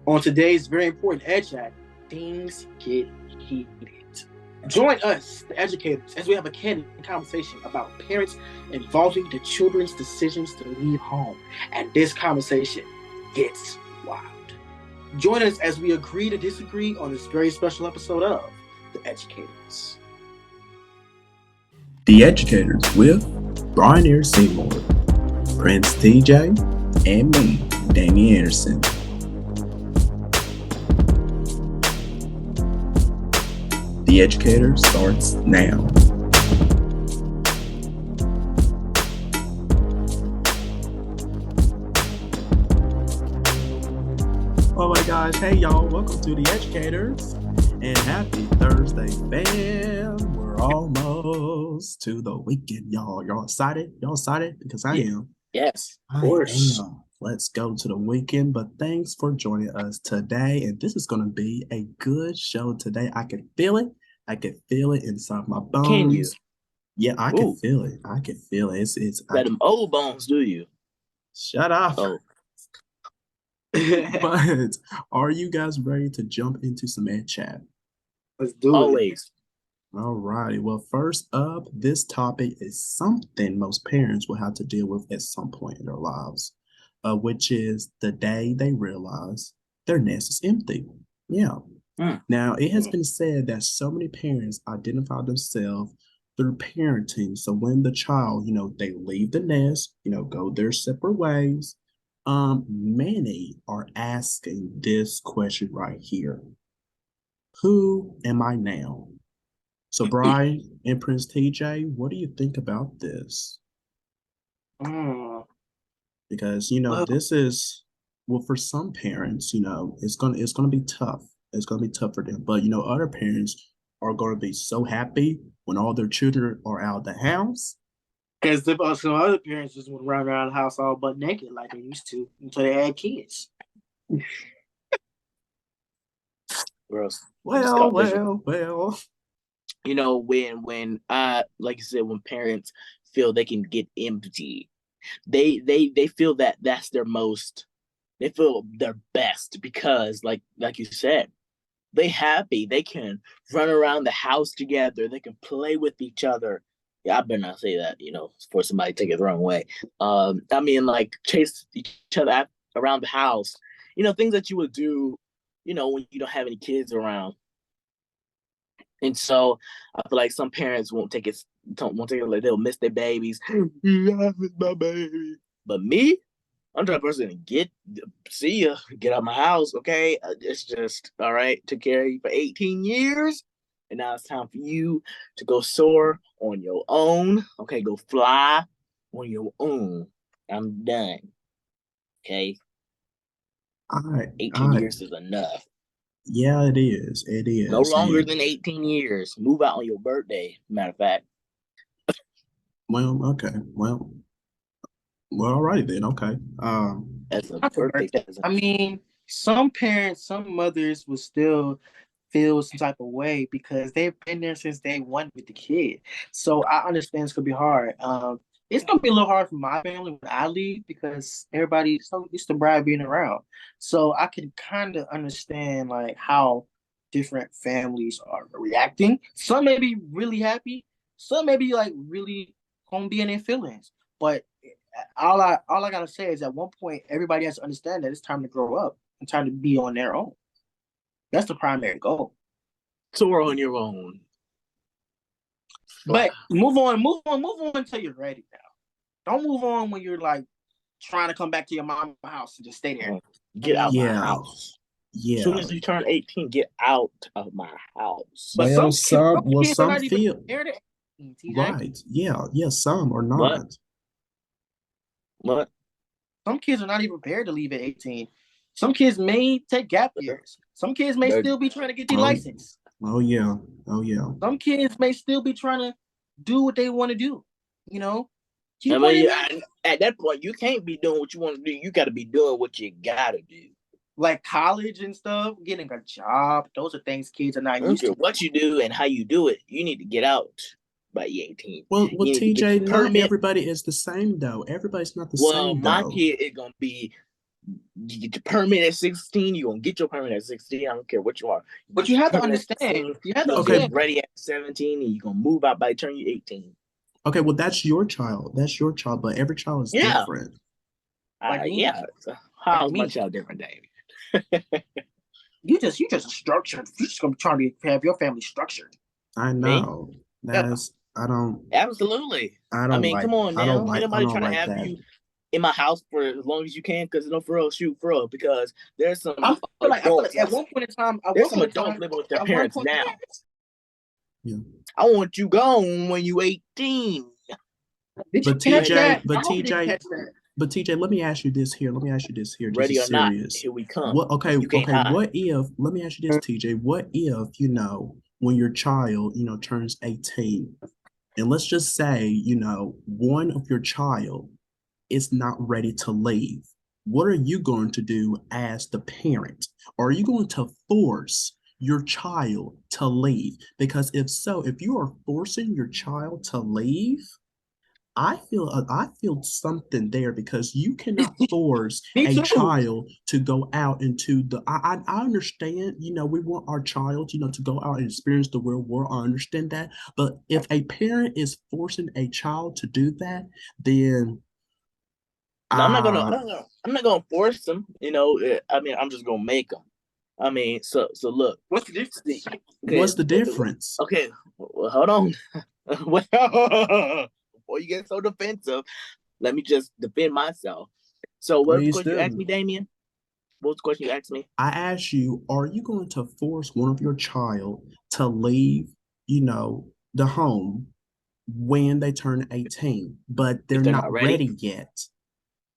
On today's very important Ed Chat, things get heated. Join us, the educators, as we have a candid conversation about parents involving the children's decisions to leave home. And this conversation gets wild. Join us as we agree to disagree on this very special episode of The Educators. The Educators with Brian Seymour, Prince TJ, and me, Damien Anderson. The Educator starts now. Oh my gosh, hey y'all, welcome to The Educators, and happy Thursday, fam. We're almost to the weekend, y'all. Y'all excited? Y'all excited? Because I am. Yes, of I course. am. Let's go to the weekend, but thanks for joining us today, and this is going to be a good show today. I can feel it. I can feel it inside my bones. Can you? Yeah, I can feel it. I can feel it. It's got them old bones, do you? Shut up. Oh. But are you guys ready to jump into some Ed Chat? Let's do it. Always. All righty. Well, first up, this topic is something most parents will have to deal with at some point in their lives, which is the day they realize their nest is empty. Yeah. Now, it has been said that so many parents identify themselves through parenting. So when the child, they leave the nest, go their separate ways, many are asking this question right here. Who am I now? So Brian and Prince TJ, what do you think about this? Because this is, well, for some parents, it's gonna be tough. It's gonna be tough for them. But other parents are gonna be so happy when all their children are out of the house. Because some other parents just would run around the house all butt naked like they used to until they had kids. Gross. Well. When like you said, when parents feel they can get empty, they feel that that's their most, they feel their best because like you said, they happy, they can run around the house together, they can play with each other. Yeah, I better not say that, for somebody to take it the wrong way. I mean, like chase each other around the house, things that you would do, when you don't have any kids around. And so I feel like some parents won't take it like they'll miss their babies. Yeah, I miss my baby. But me, I'm the person to see ya, get out of my house, okay? It's just, all right, took care of you for 18 years. And now it's time for you to go soar on your own. Okay, go fly on your own. I'm done. Okay? 18 years is enough. Yeah, it is. It is. No longer than 18 years. Move out on your birthday, matter of fact. Well, okay. Well, all right then. Okay. That's a perfect. I mean, some parents, some mothers will still feel some type of way because they've been there since day one with the kid. So I understand it's gonna be hard. It's gonna be a little hard for my family when I leave because everybody's so used to Brad being around. So I can kind of understand like how different families are reacting. Some may be really happy, some may be like really gonna be in their feelings. But all I gotta say is at one point everybody has to understand that it's time to grow up and time to be on their own. That's the primary goal. Soar on your own. But move on until you're ready now. Don't move on when you're like trying to come back to your mom's house and just stay there. Get out my house. Yeah. As soon as you turn 18, get out of my house. But some feel right. Yeah, some are not. What? Some kids are not even prepared to leave at 18. Some kids may take gap years. Some kids may still be trying to get their license. Oh yeah. Some kids may still be trying to do what they want to do. I mean, at that point, you can't be doing what you want to do. You got to be doing what you got to do. Like college and stuff, getting a job. Those are things kids are not used to. What you do and how you do it, you need to get out by 18. Well, TJ, not everybody is the same, though. Everybody's not the same, though. Well, my kid is going to be You get your permit at 16. You're gonna get your permit at 16. I don't care what you are. But you have to Permit at understand. 16, You have to you're gonna Okay. be understand. ready at 17, and you're gonna move out by the time you're 18. Okay, well, that's your child. That's your child, but every child is Yeah. different. Like me. Yeah. So how's Like my me. child different, David? You just structured. You just gonna try to have your family structured. I Me? know. Yeah. I don't Absolutely. I I don't mean, like come on I don't now. like Ain't I nobody don't trying to like have that. you in my house for as long as you can, because no, for real, shoot, for real, because there's some I feel adults. like at one point in time, There's some adults living with their parents now. Yeah. I want you gone when you 18. Did you But catch TJ, that? but I hope you didn't TJ, catch that. but TJ, let me ask you this here. Let me ask you this here. This Ready is or not, serious. here we come. What? Okay, You can't okay. hide. What if? Let me ask you this, TJ. What if when your child turns 18, and let's just say one of your child is not ready to leave? What are you going to do as the parent? Are you going to force your child to leave? Because if so, if you are forcing your child to leave, I feel something there, because you cannot force Me a too. child to go out into the. I understand. We want our child to go out and experience the real world. I understand that, but if a parent is forcing a child to do that, then No, I'm not gonna force them. I mean, I'm just gonna make them. I mean, so look. What's the difference? See, okay, what's the difference? okay, well, hold on. Well, before you get so defensive, let me just defend myself. So, what was the Please question you asked do. me, Damien? What was the question you asked me? I ask you, are you going to force one of your child to leave, the home when they turn 18, but they're If they're not not ready, ready yet?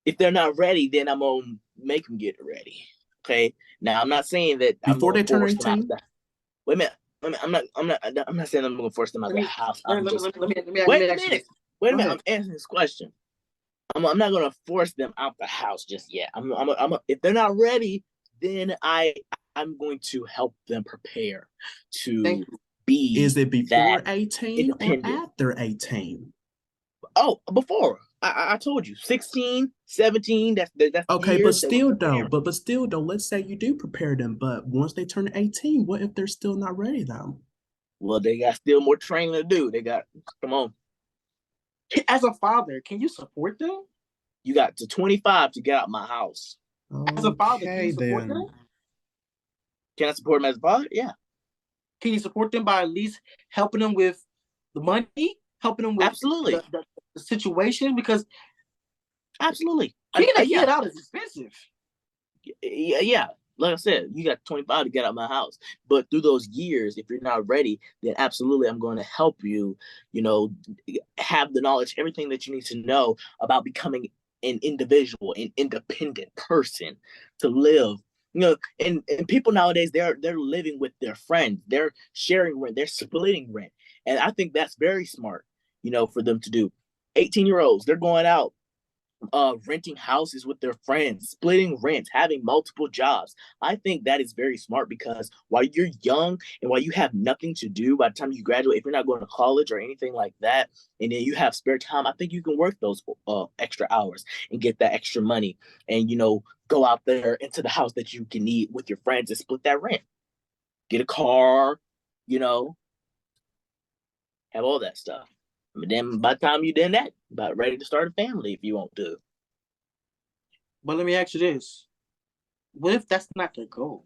if they're not ready, then I'm gonna make them get ready. Okay. Now, I'm not saying that I'm Before gonna they turn force them out. 18? Wait a minute. Wait a minute. I'm not saying I'm gonna force them out of the house. Let I'm me, just let me wait a ask you minute. this. Wait a Go minute. ahead. I'm answering this question. I'm not gonna force them out the house just yet. If they're not ready, then I'm going to help them prepare Thank to you. be Is it before that 18 or independent. after 18? Oh, before I told you 16, 17. That's Okay, but years that we're still though, preparing. but still though, let's say you do prepare them, but once they turn 18, what if they're still not ready though? Well, they got still more training to do. They got come on. As a father, can you support them? You got to 25 to get out my house. As a father, can Okay, you support them? then. Can I support them as a father? Yeah, Can you support them by at least helping them with the money, helping them with absolutely, the situation? Because absolutely. kicking a Yeah, kid out is expensive. yeah. Like I said, you got 25 to get out of my house. But through those years, if you're not ready, then absolutely I'm going to help you, have the knowledge, everything that you need to know about becoming an individual, an independent person to live. And people nowadays they're living with their friends, they're sharing rent, they're splitting rent. And I think that's very smart, for them to do. 18-year-olds, they're going out renting houses with their friends, splitting rent, having multiple jobs. I think that is very smart, because while you're young and while you have nothing to do by the time you graduate, if you're not going to college or anything like that, and then you have spare time, I think you can work those extra hours and get that extra money, and go out there into the house that you can need with your friends and split that rent. Get a car, you know, have all that stuff. But then by the time you done that, about ready to start a family if you want to. But let me ask you this: what if that's not their goal?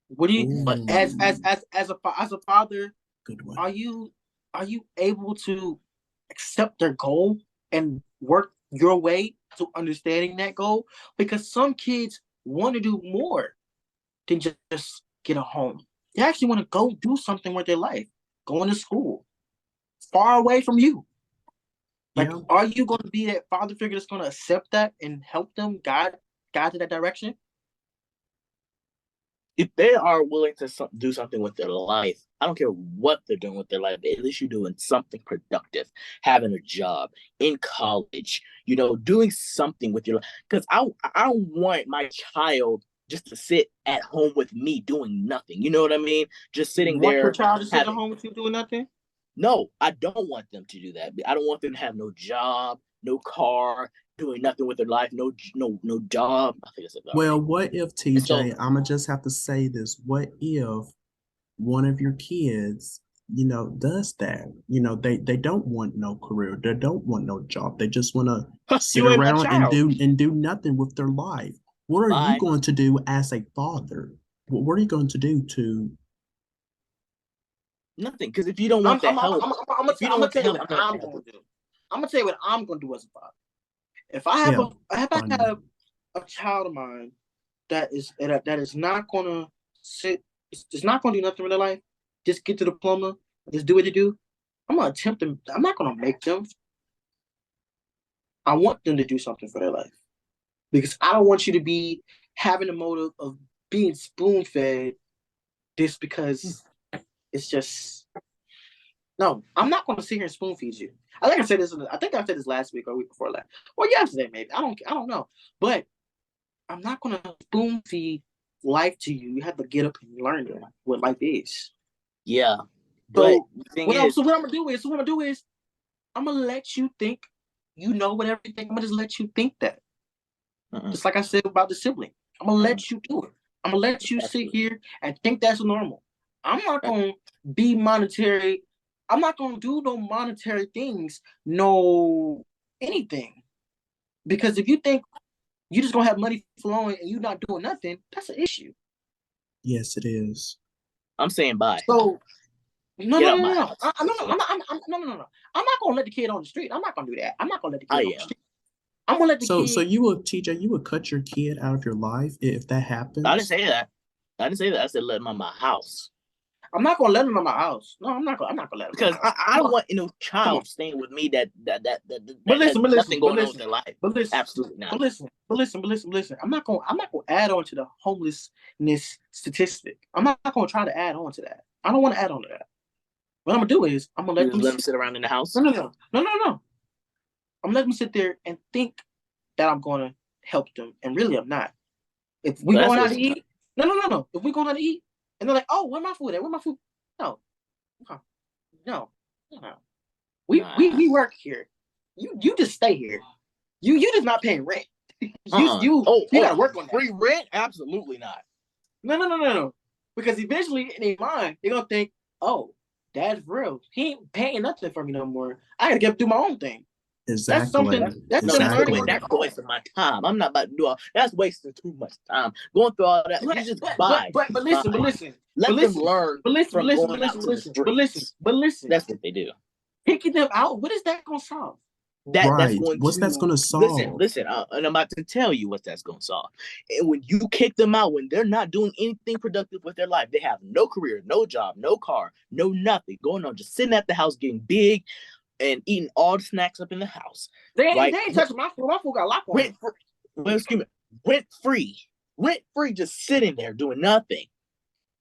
What do you, But as a father, Good one. are you able to accept their goal and work your way to understanding that goal? Because some kids want to do more than just get a home. They actually want to go do something with their life, going to school, far away from you. Like, Yeah. are you going to be that father figure that's going to accept that and help them guide to that direction? if they are willing to do something with their life, I don't care what they're doing with their life, but at least you're doing something productive, having a job, in college, doing something with your life. Because I don't want my child just to sit at home with me doing nothing. You know what I mean? Just You sitting want your there child to sit at having. home with you doing nothing? No, I don't want them to do that. I don't want them to have no job, no car, doing nothing with their life, no job. I think I said that Well, already. what if, And so TJ, I'm gonna just have to say this. What if one of your kids, does that? They don't want no career. They don't want no job. They just want to sit you ain't my around and child. do nothing with their life. What are you Bye. going to do as a father? What are you going to do to Nothing. Because if you don't I'm want the help, if you don't gonna want the tell you help, what I'm not I'm gonna help gonna you. do. I'm gonna tell you what I'm gonna do as a father. If I have yeah, I have a child of mine that is not gonna sit, it's not gonna do nothing in their life, just get the diploma, just do what they do. I'm gonna attempt them. I'm not gonna make them. I want them to do something for their life because I don't want you to be having a motive of being spoon fed just because it's just no. I'm not gonna sit here and spoon feed you. I think I said this. I think I said this last week or week before last, or yesterday maybe. I don't know, but I'm not gonna spoon feed life to you. You have to get up and learn what life is. Yeah. But So the thing is, what I'm gonna do is I'm gonna let you think you know what everything. I'm gonna just let you think that. Just like I said about the sibling. I'm gonna let you do it. I'm gonna let you sit here and think that's normal. I'm not gonna be monetary. I'm not gonna do no monetary things, no anything. Because if you think you just gonna have money flowing and you not doing nothing, that's an issue. Yes, it is. I'm saying bye. So no, Get no, out no, my no, no. house. I'm not. No, no, no, no. I'm not gonna let the kid on the street. I'm not gonna do that. I'm not gonna let the I kid on the am. street. I'm gonna let the So kid. you would, TJ, you would cut your kid out of your life if that I didn't happens? say that. I didn't say that. I said let him out my house. I'm not gonna let him in my house. No, I'm not gonna. I'm not gonna let him in my Because house. I Come don't on, want no come on. child staying with me But that has listen, but nothing listen, but going on with listen, their life. but listen, Absolutely not. but listen, but listen, but listen, but listen. I'm not gonna add on to the homelessness statistic. I'm not gonna try to add on to that. I don't want to add on to that. What I'm gonna do is I'm gonna You let just them let them sit. sit around in the house. No, no, no, no, no, no. I'm letting them sit there and think that I'm gonna help them, and really I'm not. If we But that's going a out waste to of time. eat, no, no, no, no. If we going out to eat, and they're like, "Oh, where my food at? Where my food?" No, no, no, no. Nah. We work here. You just stay here. You just not paying rent. You Oh, gotta work on that. free rent? Absolutely not. No, no, no, no, no. Because eventually in their mind, they're gonna think, "Oh, that's real. He ain't paying nothing for me no more. I gotta get do my own thing." That's Exactly. something that's No, them that's learning Exactly. on their a own. waste of my time. I'm not about to do all that's wasting too much time. Going through all that. You just buy. But listen, but Bye. listen, but Let them listen, learn but listen, but from listen, but going listen, out but to the listen, but listen, streets. but listen. That's what they do. Picking them out, what is that gonna solve? That's Right. going What's that's to going to listen, solve? listen, and I'm about to tell you what that's going to solve. And when you kick them out, when they're not doing anything productive with their life, they have no career, no job, no car, no nothing going on, just sitting at the house getting big and eating all the snacks up in the house, They right? ain't touching my food. My food got a lock on it. Rent free, well, excuse me, rent free, just sitting there doing nothing.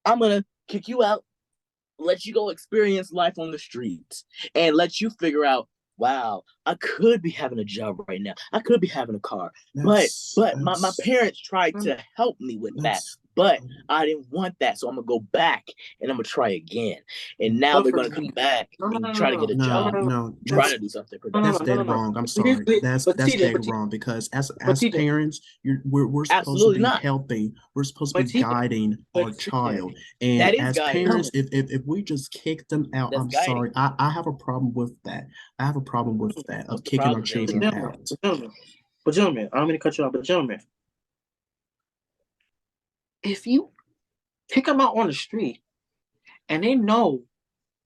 I'm gonna kick you out, let you go experience life on the streets, and let you figure out, wow, I could be having a job right now. I could be having a car. But That's but my that's parents tried to help me with that. that's But I didn't want that. So I'm gonna go back and I'm gonna try again. And now But they're for gonna come back no, no, and no, try to no, get a no, job, no, no. try no, to do something no, no, That's no, productive. no, dead no, no. wrong. I'm But here's sorry. the but That's TJ, dead wrong because but as TJ, parents, we're supposed to Absolutely be not. helping. We're supposed to but be TJ, guiding but our TJ. child. And That is as guiding. parents, if we just kick them out, That's I'm guiding. sorry. I have a problem with that. I have a problem with that What's of the kicking our problem, children Jalen? Gentlemen, out. gentlemen, I don't mean to cut you off, but gentlemen, if you pick them out on the street and they know,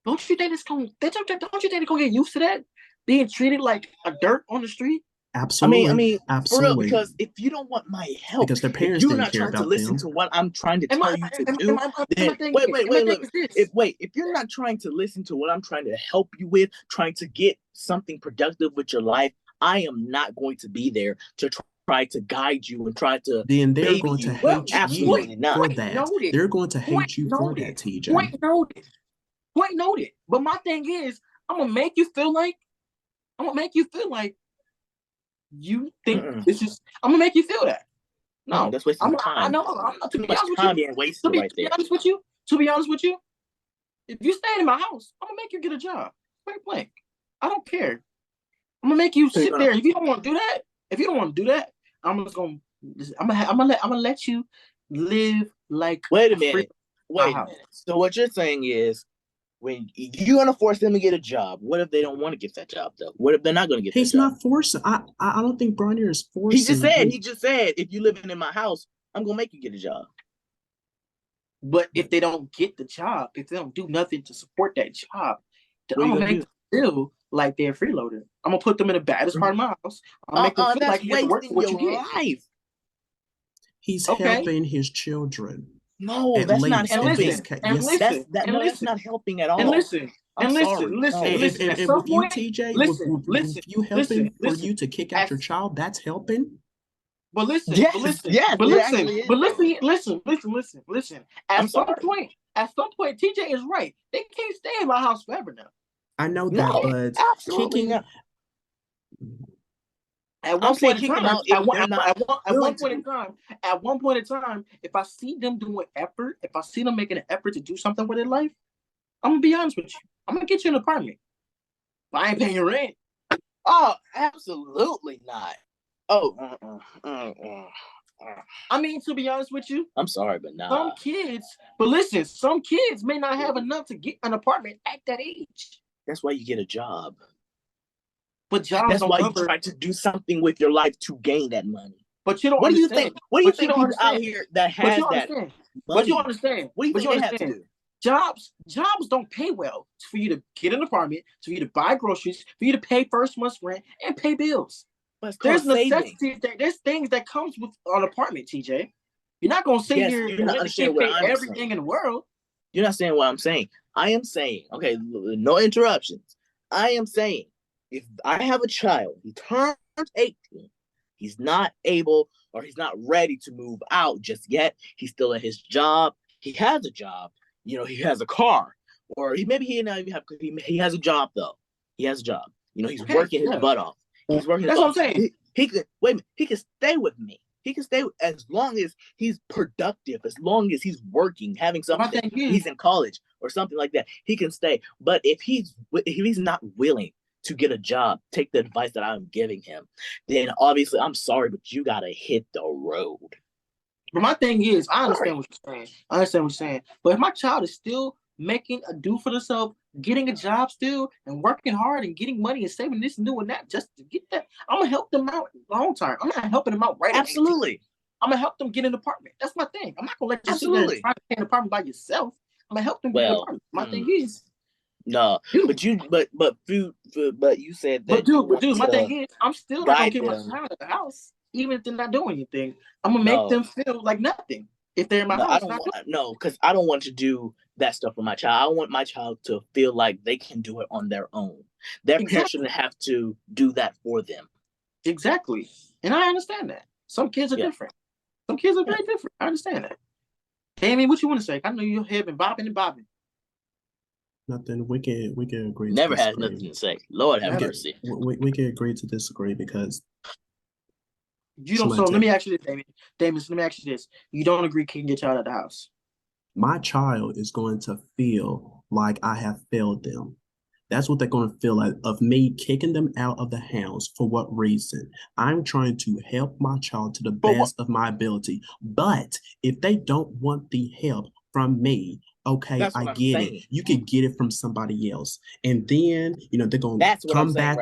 don't you think don't you think they're gonna get used to that? Being treated like a dirt on the street? I Absolutely, mean, for real, absolutely. because if you don't want my help, Because their if parents you're didn't not care trying to about listen them. to what I'm trying to And tell you to do, then my thing is this. if you're not trying to listen to what I'm trying to help you with, trying to get something productive with your life, I am not going to be there to try to guide you and try to Then they're baby going to you. Well, hate you Absolutely not. for point that. noted. They're going to Point hate you for that, noted. TJ. Point noted. Point noted. But my thing is, I'm gonna make you feel like you think Mm-mm. this is. I'm gonna make you feel that. No, That's wasting my I time. know. To Too be much honest with time you, being wasted right to be there. honest with you, to be honest with you, if you stay in my house, I'm gonna make you get a job. Point blank. I don't care. I'm gonna make you So you're sit gonna there. If you don't want to do that, If you don't want to do that, I'm gonna let you live like Wait a free minute. Wait a minute. So what you're saying is, when you're gonna force them to get a job, what if they don't want to get that job though? What if they're not gonna get that He's job? not forcing. I don't think Bronnier is He just forcing. said, if you living in my house, I'm gonna make you get a job. But if they don't get the job, if they don't do nothing to support that job, then What are I'm you gonna gonna make do? them feel like they're a freeloader. I'm gonna put them in the baddest part of my house. I'm gonna make them feel That's like you have to work for wasting what you your get. life. He's Okay. helping his children. No, At that's not least in helping. this case, And yes. listen, and That's listen, not helping at and all. listen, I'm and sorry. listen, listen, No. listen. At And some with you, point, TJ, listen, with listen, you helping for listen. you to kick out your child, that's helping. But listen, Yes, but listen, yes, but it listen, actually is but helping. listen. I'm sorry. At some point, TJ is right. They can't stay in my house forever now. I know that, No, but absolutely kicking. not. At I'm one saying point in kick them time, out if they're not at willing one to point in do. time, at one point in time, if I see them doing effort, if I see them making an effort to do something with their life, I'm gonna be honest with you. I'm gonna get you an apartment. But I ain't paying your rent. Oh, absolutely not. Oh, I mean, to be honest with you, I'm sorry, but nah. some kids may not have enough to get an apartment at that age. That's why you get a job. But jobs That's don't why you cover. try to do something with your life to gain that money. But you don't What do you understand. think? What do you But you think don't people out understand. here that But has you that understand. But you money? understand. What do you But think you they have to understand. do? Jobs don't pay well for you to get an apartment, for you to buy groceries, for you to pay first month's rent and pay bills. But it's called saving. There's things that comes with an apartment, TJ. You're not gonna sit Yes, here you're and not let the kid understanding what pay I'm everything saying. in the world. You're not saying what I'm saying. I am saying, okay, no interruptions. I am saying, if I have a child, he turns 18, he's not able or he's not ready to move out just yet. He's still at his job. He has a job. He has a car, or maybe he not even have. He has a job though. He has a job. He's working his butt off. He's working. That's what I'm saying. He could wait a minute. He can stay with me. He can stay as long as he's productive, as long as he's working, having something. He's in college or something like that. He can stay. But if he's not willing to get a job, take the advice that I'm giving him, then obviously I'm sorry, but you gotta hit the road. But my thing is, I understand what you're saying. But if my child is still making a do for themselves, getting a job still, and working hard and getting money and saving this and doing that just to get that, I'm gonna help them out long term. I'm not helping them out right away. Absolutely. I'm gonna help them get an apartment. That's my thing. I'm not gonna let you sit there Absolutely. and try to pay an apartment by yourself. I'm gonna help them get an apartment. My thing is, no, but you said that. But dude, my thing is, I'm still not gonna guide get my them. child at the house, even if they're not doing anything. I'm gonna make them feel like nothing if they're in my house. Because I don't want to do that stuff for my child. I want my child to feel like they can do it on their own. Their parents shouldn't have to do that for them. Exactly, and I understand that. Some kids are different. Some kids are very different. I understand that. Amy, what you want to say? I know your head been bobbing and bobbing. Nothing. We can agree. Never has nothing to say. Lord have mercy. We can agree to disagree because you don't. So let me ask you this, Damon. Let me ask you this. You don't agree kicking your child out of the house? My child is going to feel like I have failed them. That's what they're going to feel like of me kicking them out of the house. For what reason? I'm trying to help my child to the best of my ability. But if they don't want the help from me, okay, I get it. You can get it from somebody else. And then, they're going to come back,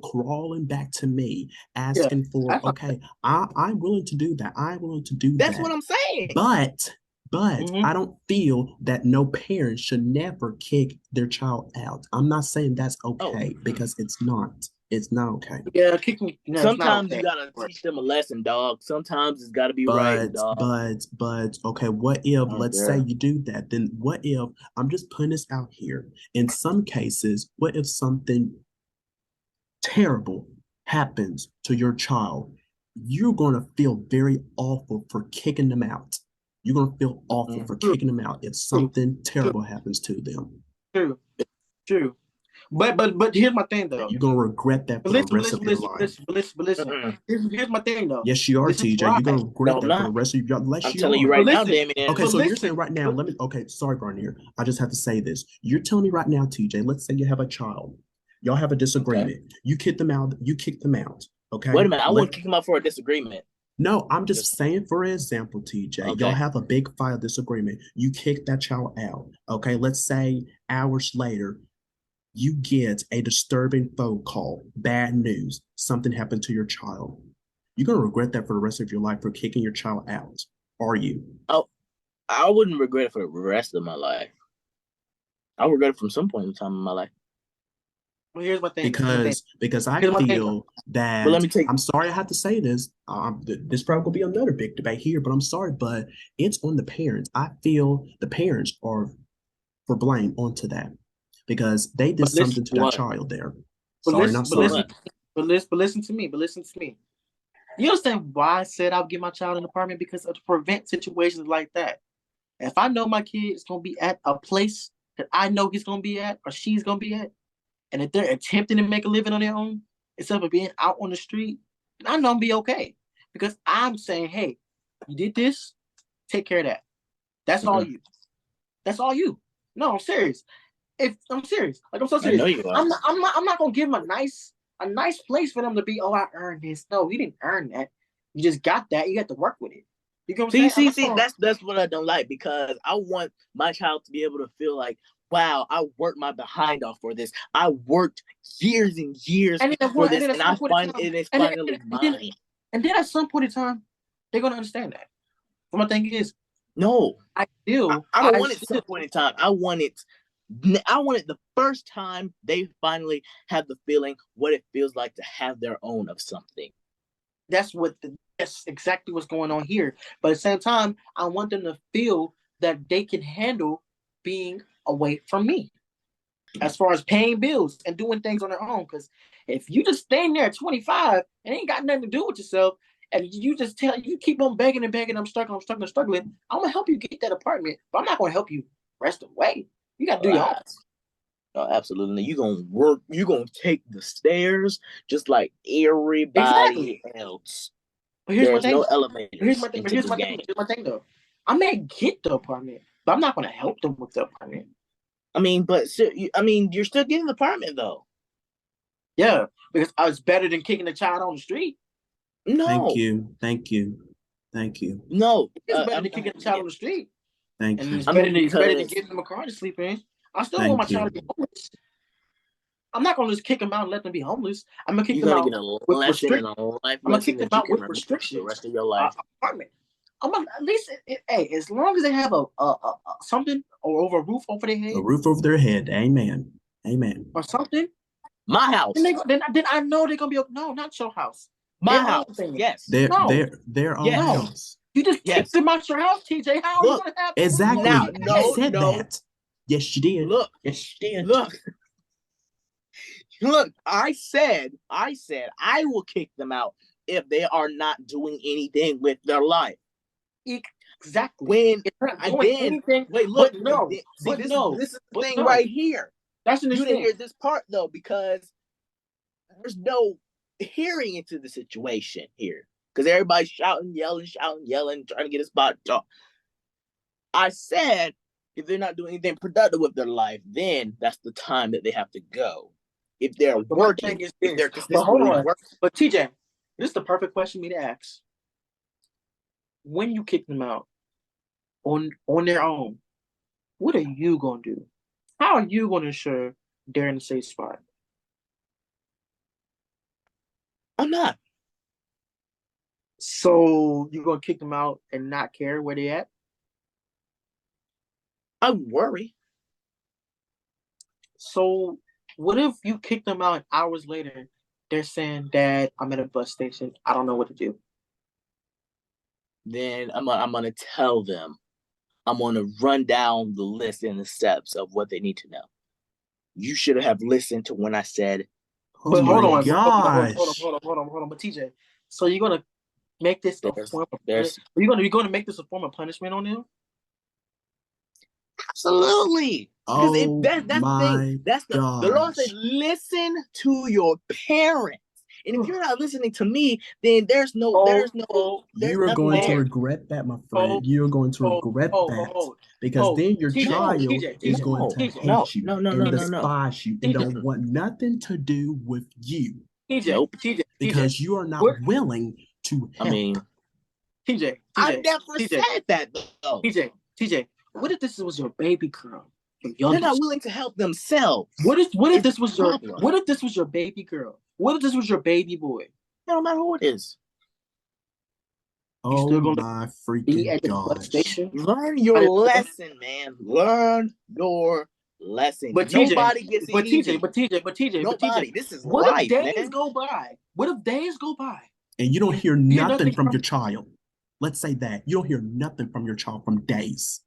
crawling back to me, asking for, okay, I'm willing to do that. I'm willing to do that. That's what I'm saying. But I don't feel that no parent should never kick their child out. I'm not saying that's okay because it's not. It's not okay. Yeah, kicking. No, sometimes you gotta teach them a lesson, dog. Sometimes it's gotta be right, dog. But okay, what if let's say you do that? Then what if I'm just putting this out here? In some cases, what if something terrible happens to your child? You're gonna feel very awful for kicking them out. You're going to feel awful for kicking them out if something terrible happens to them. True. But here's my thing, though. You're going to regret that for the rest of your life. Listen. Here's my thing, though. Yes, you are, TJ. You're going to regret that for the rest of your life. I'm telling you right now, Damien. Okay, so you're saying right now, sorry, Barnier. I just have to say this. You're telling me right now, TJ, let's say you have a child. Y'all have a disagreement. Okay. You kick them out. Okay, Wait a minute. I wouldn't kick him out for a disagreement. no, I'm just saying, for example, TJ, y'all Okay. have a big fight or disagreement. You kick that child out. Okay, let's say hours later, you get a disturbing phone call, bad news, something happened to your child. You're going to regret that for the rest of your life for kicking your child out, are you? Oh, I wouldn't regret it for the rest of my life. I'll regret it from some point in time in my life. Well, here's my thing. Because I Here's my thing. feel But that let me take. I'm sorry I have to say this. This probably will be another big debate here, but I'm sorry, but it's on the parents. I feel the parents are for blame onto that because they did But listen, something to that child there. but Sorry, not listen, but sorry. listen, but listen to me. But listen to me. You understand why I said I'll give my child an apartment? Because to prevent situations like that. If I know my kid is gonna be at a place that I know he's gonna be at or she's gonna be at, and if they're attempting to make a living on their own instead of being out on the street, then I know I'm gonna be okay. Because I'm saying, hey, you did this, take care of that. That's all you. That's all you. No, I'm serious. If I'm serious, like I'm so I serious. know you are. I'm not gonna give him a nice place for them to be. Oh, I earned this. No, you didn't earn that. You just got that. You got to work with it. You know what I'm saying? See, that's what I don't like because I want my child to be able to feel like, wow, I worked my behind off for this. I worked years and years for this, and I find it is finally mine. And then at some point in time, they're gonna understand that. But my thing is, no, I don't want it at some point in time. I want it the first time they finally have the feeling what it feels like to have their own of something. That's exactly what's going on here. But at the same time, I want them to feel that they can handle being away from me as far as paying bills and doing things on their own. Because if you just staying there at 25 and ain't got nothing to do with yourself, and you just you keep on begging and begging, I'm struggling, I'm gonna help you get that apartment, but I'm not gonna help you rest away. You gotta do your own. No, absolutely. You're gonna work, you're gonna take the stairs just like everybody else. But here's my There's thing. no elevators Here's my thing though. I may get the apartment, but I'm not gonna help them with the apartment. I mean, you're still getting the apartment though. Yeah, because I was better than kicking the child on the street. No. Thank you. No. It's better than kicking the child on the street. Thank you. It's better than giving them a car to sleep in. I still want my child to be homeless. I'm not gonna just kick them out and let them be homeless. I'm gonna kick them out with restrictions. I'm gonna kick them out with restrictions. The rest of your life. Apartment. I'm gonna at least, hey, as long as they have a something or over a roof over their head. A roof over their head. Amen. Or something. My house. Then I know they're gonna be no, not your house. My house. Yes. Their own house. You just kicked them out your house, TJ. How are you gonna have exactly? Now, you said that. Yes, you did. Look. Yes, you did. Look, I said I will kick them out if they are not doing anything with their life. Exactly. Wait, look, this is the thing right here. That's you didn't hear this part though, because there's no hearing into the situation here. Because everybody's shouting, yelling, trying to get a spot to talk. I said if they're not doing anything productive with their life, then that's the time that they have to go. If they're working, if they're consistently working. But TJ, this is the perfect question for me to ask. When you kick them out on their own, what are you gonna do? How are you gonna ensure they're in a safe spot? I'm not. So you're gonna kick them out and not care where they at? I worry. So what if you kick them out and hours later they're saying, Dad, I'm at a bus station, I don't know what to do? Then I'm gonna tell them. I'm gonna run down the list and the steps of what they need to know. You should have listened to when I said. But hold on, but TJ, so you're gonna make this you're gonna make this a form of punishment on them? Absolutely. Because that's the thing. That's the Lord said, listen to your parents. And if you're not listening to me, then there's no. You are going to regret that, my friend. You're going to regret that because then your child is going to hate you and despise you and don't want nothing to do with you. TJ, Nope. TJ, because TJ. you are not What? willing to I help. mean, TJ, I TJ, never TJ, said that though. TJ. What if this was your baby girl, your They're not youngest? willing to help themselves. What if It's this the was your problem. what if this was your baby girl? What if this was your baby boy? It don't matter who it is. You Oh still gonna my be freaking at the bus gosh. station? Learn your lesson, man. Learn your lesson. But Nobody gets it easy. But TJ, Nobody. This is what if life, days man. go by? What if days go by? And you don't You hear hear nothing nothing from from- your child. Let's say that. You don't hear nothing from your child from days.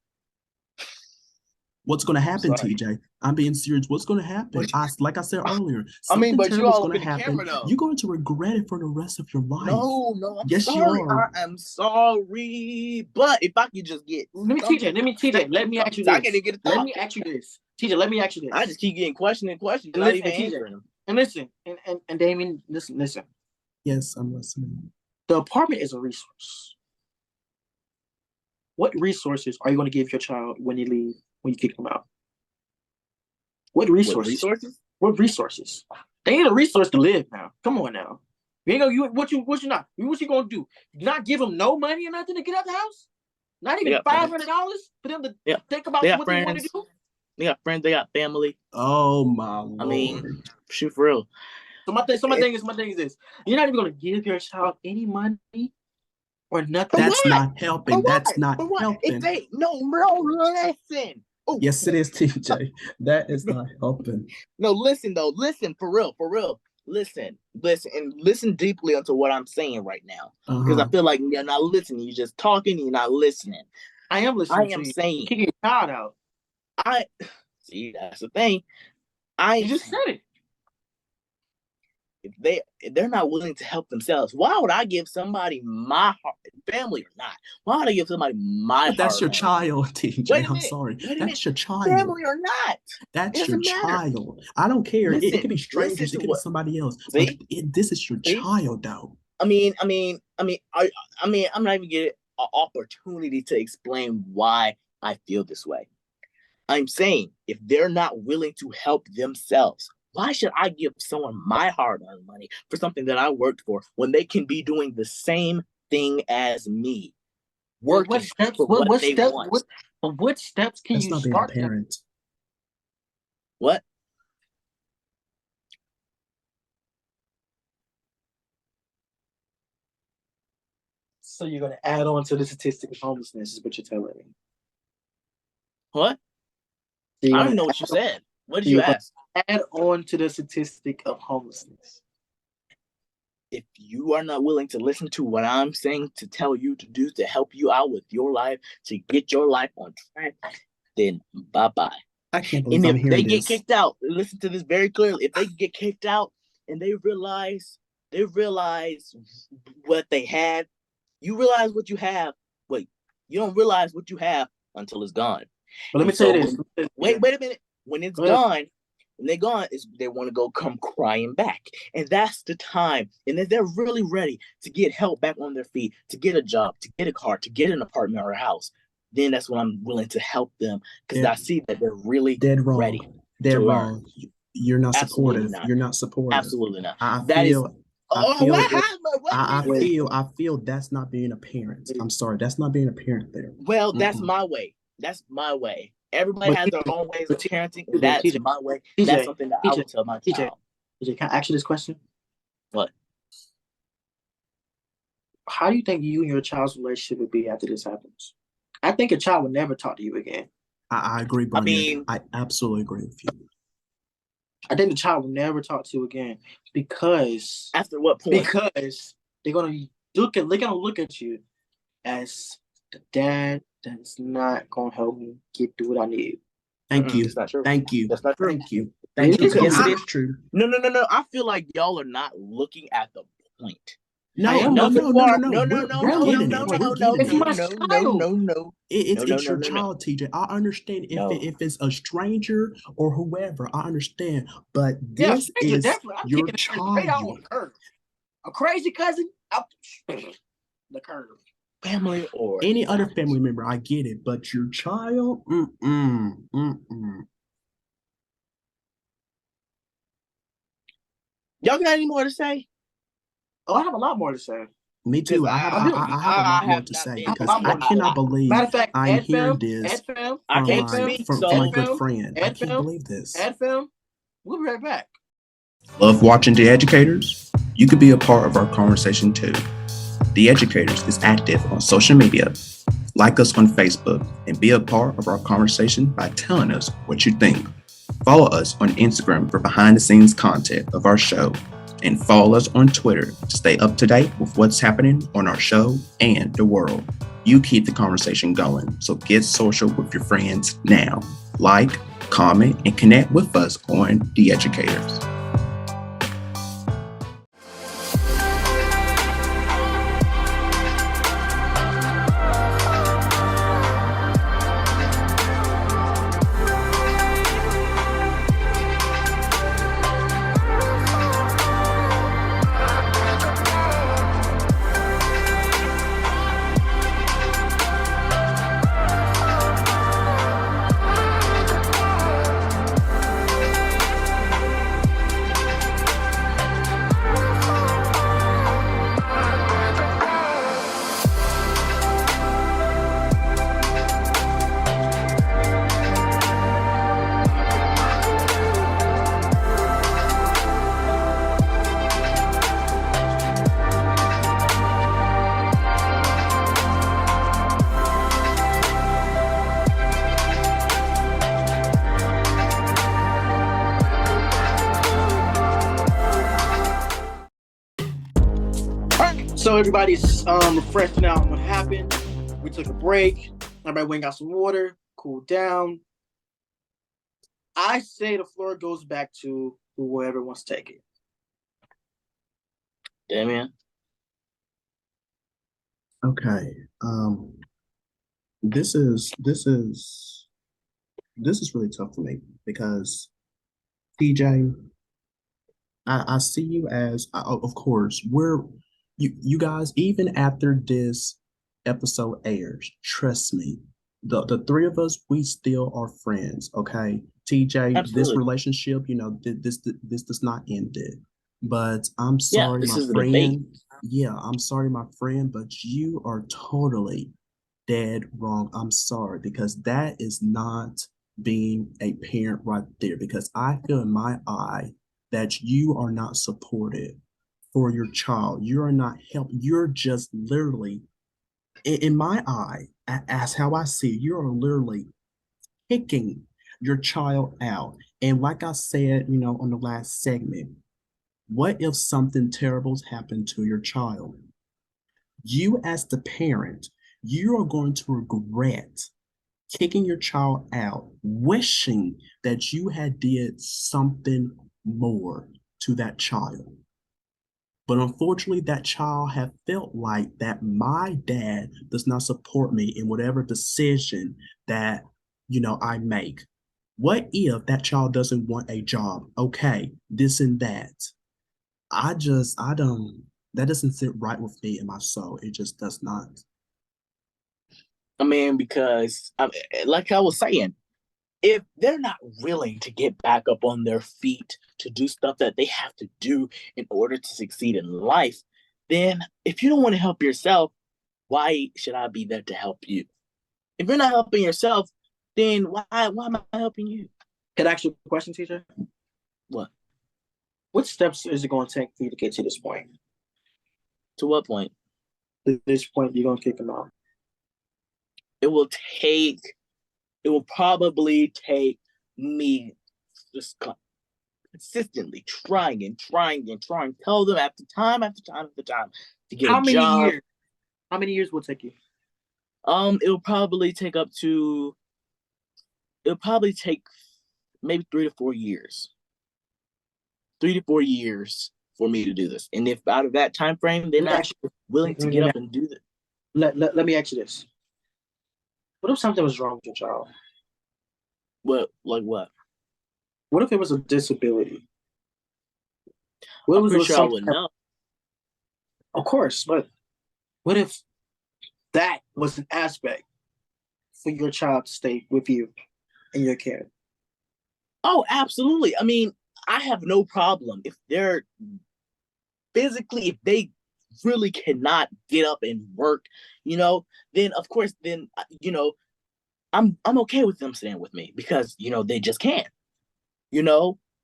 What's going to happen, Sorry. TJ? I'm being serious. What's going to happen? Like I said earlier, something but you terrible is all going up to in the happen. camera, though. You're going to regret it for the rest of your life. No, I'm Yes, you sorry. are. I am sorry. But if I could just get Let me ask you this. I can't even get a thought. Let me ask you this. TJ, let me ask you this. I just keep getting questions and And not listen, even TJ, answering them. and listen, and Damien, listen. Yes, I'm listening. The apartment is a resource. What resources are you going to give your child when you leave, when you kick them out? What resources? What resources? They ain't a resource to live now. Come on now. You ain't gonna what you gonna do? Not give them no money or nothing to get out the house? Not even $500 for them to think about what they want to do? They got friends, they got family. Oh my Lord. I mean, shoot for real. So my thing is this. You're not even gonna give your child any money or nothing. That's not helping. That's not helping. If they listen. Oh, yes, it is, TJ. That is not helping. No, listen though. Listen for real. Listen, and listen deeply onto what I'm saying right now. Because I feel like you're not listening. You're just talking. You're not listening. I am listening. I am saying, kick your child out. See, that's the thing. You just said it. If they're not willing to help themselves, why would I give somebody my heart, family or not? Why would I give somebody my heart? That's your child, TJ. I'm sorry. That's your child. Family or not? That's your child. I don't care. It could be strangers. It could be somebody else. But this is your child, though. I mean, I'm not even getting an opportunity to explain why I feel this way. I'm saying if they're not willing to help themselves, why should I give someone my hard-earned money for something that I worked for when they can be doing the same thing as me? Working what steps, for what they want. What steps can you start? Being a parent. What? So you're going to add on to the statistic of homelessness is what you're telling me. What? I don't know what you said. What did you ask? Add on to the statistic of homelessness. If you are not willing to listen to what I'm saying to tell you to do to help you out with your life, to get your life on track, then bye-bye. I can't believe and I'm hearing they get kicked out, listen to this very clearly. If they get kicked out and they realize what they had, you realize what you have. Wait, you don't realize what you have until it's gone. But let me tell you this. Wait a minute. When it's gone, when they're gone, they want to go come crying back. And that's the time. And if they're really ready to get help back on their feet, to get a job, to get a car, to get an apartment or a house, then that's when I'm willing to help them. Because I see that they're really ready. Dead wrong. You're not supportive. You're not supportive. Absolutely not. I feel that's not being a parent. I'm sorry. That's not being a parent there. Well, that's my way. That's my way. Everybody has their own ways of parenting. That's my way. That's something that I would tell my child. TJ, can I ask you this question? What? How do you think you and your child's relationship would be after this happens? I think a child would never talk to you again. I agree, Brian. I absolutely agree with you. I think the child will never talk to you again because after what point? Because they're gonna look at you as the dad that's not gonna help me get through what I need. Thank you. That's not true. Thank you. That's not true. Thank you. Thank you. Yes, it is true. No. I feel like y'all are not looking at the point. No. It's your child, TJ. I understand if it's a stranger or whoever. I understand, but this is your child. A crazy cousin out the curve. Family or any other family member, I get it, but your child, Y'all got any more to say? Oh, I have a lot more to say. Me too. I have a lot more to say because I cannot believe Matter of fact, I'm hearing this I from can't my speak, from so a good friend. I can't believe this. Film. We'll be right back. Love watching The Educators? You could be a part of our conversation too. The Educators is active on social media. Like us on Facebook and be a part of our conversation by telling us what you think. Follow us on Instagram for behind the scenes content of our show and follow us on Twitter to stay up to date with what's happening on our show and the world. You keep the conversation going, so get social with your friends now. Like, comment, and connect with us on The Educators. So everybody's refreshing out on what happened. We took a break. Everybody went and got some water, cooled down. I say the floor goes back to whoever wants to take it. Damien. Okay. This is really tough for me because TJ, I see you as of course you guys, even after this episode airs, trust me, the three of us, we still are friends. Okay, TJ, Absolutely. This relationship, this does not end it. But I'm sorry, this my is a friend. debate. Yeah, I'm sorry, my friend, but you are totally dead wrong. I'm sorry because that is not being a parent right there. Because I feel in my eye that you are not supportive for your child. You are not helping. You're just literally, in my eye, as how I see it, you are literally kicking your child out. And like I said, on the last segment, what if something terrible's happened to your child? You as the parent, you are going to regret kicking your child out, wishing that you had did something more to that child. But unfortunately, that child have felt like that my dad does not support me in whatever decision that, I make. What if that child doesn't want a job? Okay, this and that. I don't, that doesn't sit right with me in my soul. It just does not. I mean, because like I was saying, if they're not willing to get back up on their feet to do stuff that they have to do in order to succeed in life, then if you don't want to help yourself, why should I be there to help you? If you're not helping yourself, then why am I helping you? Can I ask you a question, teacher? What? What steps is it going to take for you to get to this point? To what point? To this point, you're going to kick them out. It will probably take me just consistently trying. Tell them after time to get a job. Years? How many years will it take you? It'll probably take maybe 3 to 4 years. 3 to 4 years for me to do this. And if out of that time frame they're not willing to get up and do that. Let me ask you this. What if something was wrong with your child? What? Like what? What if it was a disability? I'm pretty sure I would know. Of course, but what if that was an aspect for your child to stay with you and your care? Oh, absolutely. I mean, I have no problem if they're physically, if they really cannot get up and work, then of course, then I'm okay with them staying with me because they just can't.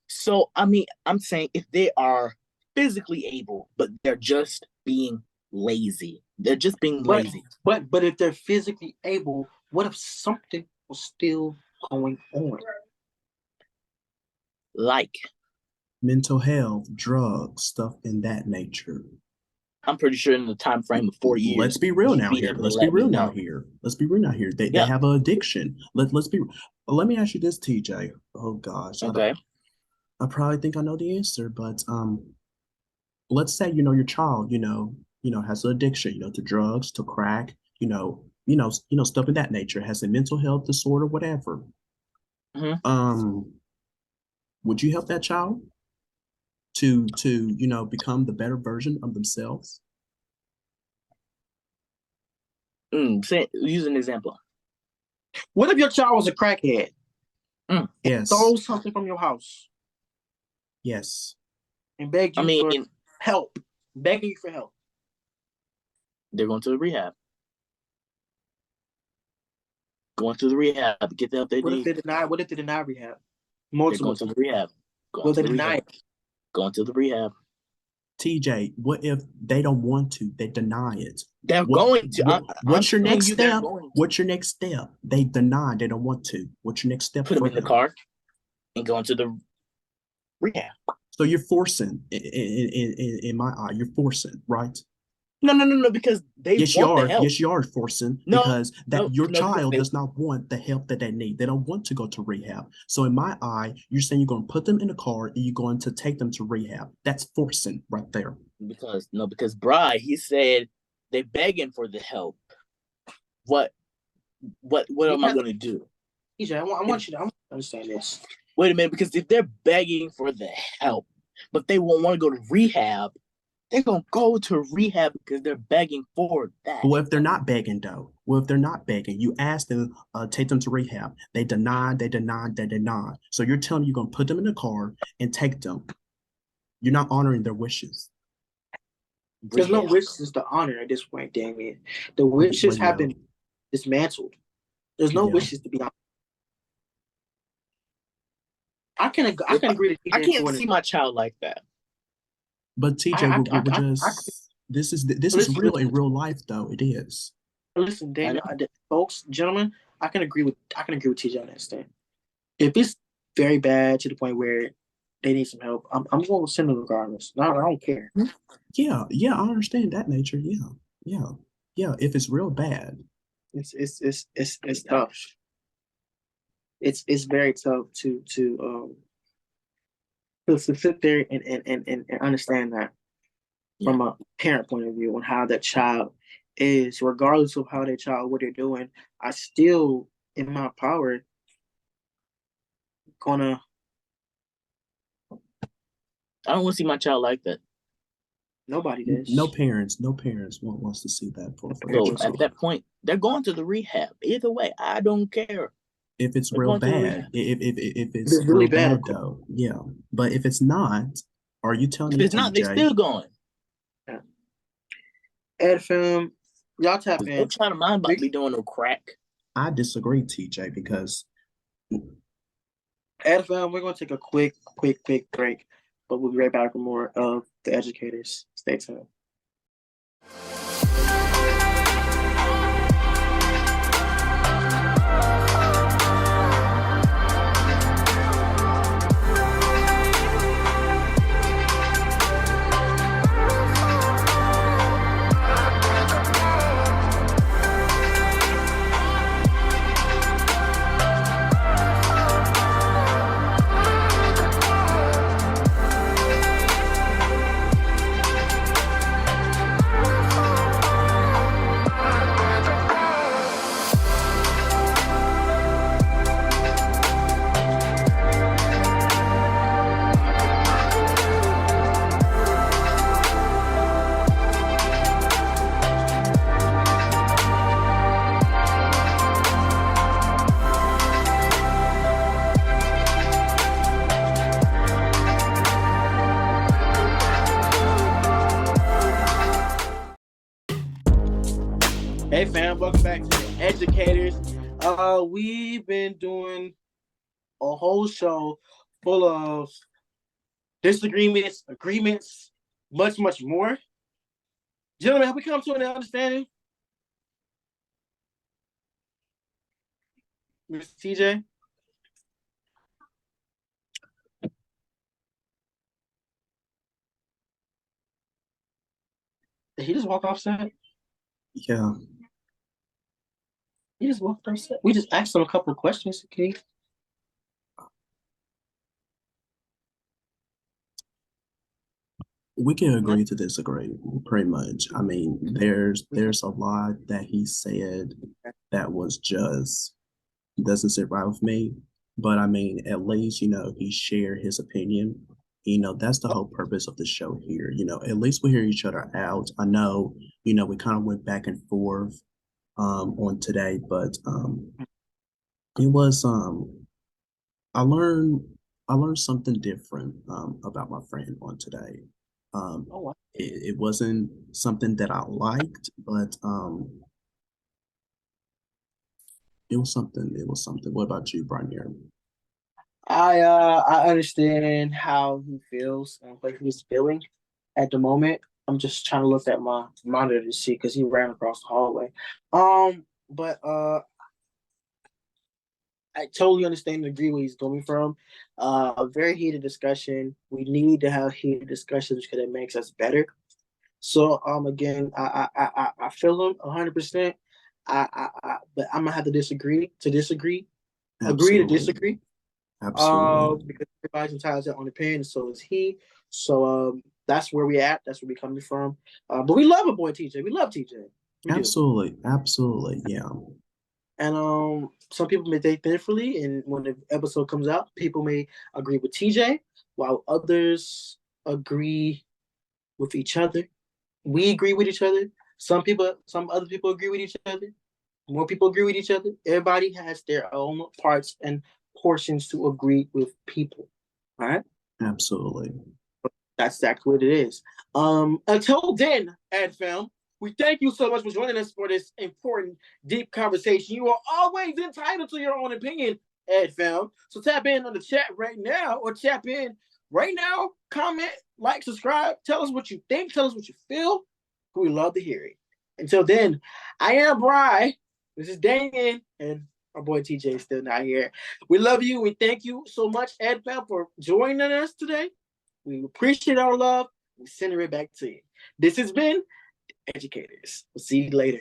So I mean, I'm saying if they are physically able, but they're just being lazy. They're just being But lazy. but if they're physically able, what if something was still going on? Like, mental health, drugs, stuff in that nature. I'm pretty sure in the time frame of 4 years. Let's be real now be here. able to Let's be let me real now know. here. Let's be real now here. They Yeah. have an addiction. Let me ask you this, TJ. Oh gosh. Okay. I probably think I know the answer, but let's say your child, has an addiction, to drugs, to crack, stuff in that nature, has a mental health disorder, whatever. Mhm. Would you help that child to become the better version of themselves? Use an example. What if your child was a crackhead? Yes. Stole something from your house Yes. and begged you for help. Begging you for help. They're going to the rehab. Going to the rehab to get the help they need. What if they deny rehab? They're going to the rehab. Going to the rehab. Going to the rehab. TJ, what if they don't want to? They deny it. They're going to. What's your next step? What's your next step? They deny. They don't want to. What's your next step? Put them in the car and go into the rehab. So you're forcing, in my eye, you're forcing, right? No, because they want the help. Yes, you are forcing because your child does not want the help that they need. They don't want to go to rehab. So in my eye, you're saying you're going to put them in a car and you're going to take them to rehab. That's forcing right there. Because Bri, he said they're begging for the help. What am I going to do? EJ, I want you to understand this. Wait a minute, because if they're begging for the help, but they won't want to go to rehab, they're going to go to rehab because they're begging for that. Well, if they're not begging, though? Well, if they're not begging, you ask them, take them to rehab. They deny. So you're telling me you're going to put them in the car and take them. You're not honoring their wishes. There's no wishes to honor at this point, Damien. The wishes have been dismantled. There's no wishes to be honored. I can agree. I can't see my child like that. But TJ, this is real in real life, though. It is. Listen, Daniel, folks, gentlemen, I can agree with TJ on that stand. If it's very bad to the point where they need some help, I'm going to send them regardless. No, I don't care. Yeah, I understand that nature. Yeah. If it's real bad, it's tough. It's very tough to sit there and understand that from a parent point of view on how that child is, regardless of how their child, what they're doing. I still, in my power, I don't want to see my child like that. Nobody does. No parents wants to see that. So at that point, they're going to the rehab. Either way, I don't care. If it's real bad, if it's really bad, though, yeah. But if it's not, are you telling me? If it's not, they're still going. Yeah. FM, y'all tap in. Don't try to mind about me doing no crack. I disagree, TJ, because FM, we're gonna take a quick break, but we'll be right back with more of the educators. Stay tuned. Welcome back to the Educators. We've been doing a whole show full of disagreements, agreements, much, much more. Gentlemen, have we come to an understanding? Mr. TJ? Did he just walk off set? Yeah. He just walked off set. We just asked him a couple of questions, okay? We can agree to disagree, pretty much. I mean, there's a lot that he said that was just doesn't sit right with me. But I mean, at least, he shared his opinion. That's the whole purpose of the show here. At least we hear each other out. I know, we kind of went back and forth on today, but it was I learned something different about my friend on today. Oh, wow. It wasn't something that I liked, but it was something. It was something. What about you, Branier? I understand how he feels and what he's feeling at the moment. I'm just trying to look at my monitor to see because he ran across the hallway. But I totally understand and agree where he's coming from. A very heated discussion. We need to have heated discussions because it makes us better. So again, I feel him 100%. But I'm gonna have to disagree to disagree, agree to Absolutely. disagree. Absolutely. Because everybody's entitled to their own opinion, so is he. So that's where we at. That's where we coming from. But we love a boy TJ. We love TJ. We do. Absolutely. Absolutely. Yeah. And some people may think differently, and when the episode comes out, people may agree with TJ, while others agree with each other. We agree with each other. Some other people agree with each other. More people agree with each other. Everybody has their own parts and portions to agree with people. All right. Absolutely. That's exactly what it is. Until then, AdFam, we thank you so much for joining us for this important, deep conversation. You are always entitled to your own opinion, AdFam. So tap in on the chat right now, or tap in right now. Comment, like, subscribe. Tell us what you think. Tell us what you feel. We love to hear it. Until then, I am Bry. This is Damien, and our boy TJ is still not here. We love you. We thank you so much, AdFam, for joining us today. We appreciate our love. We send it right back to you. This has been Educators. We'll see you later.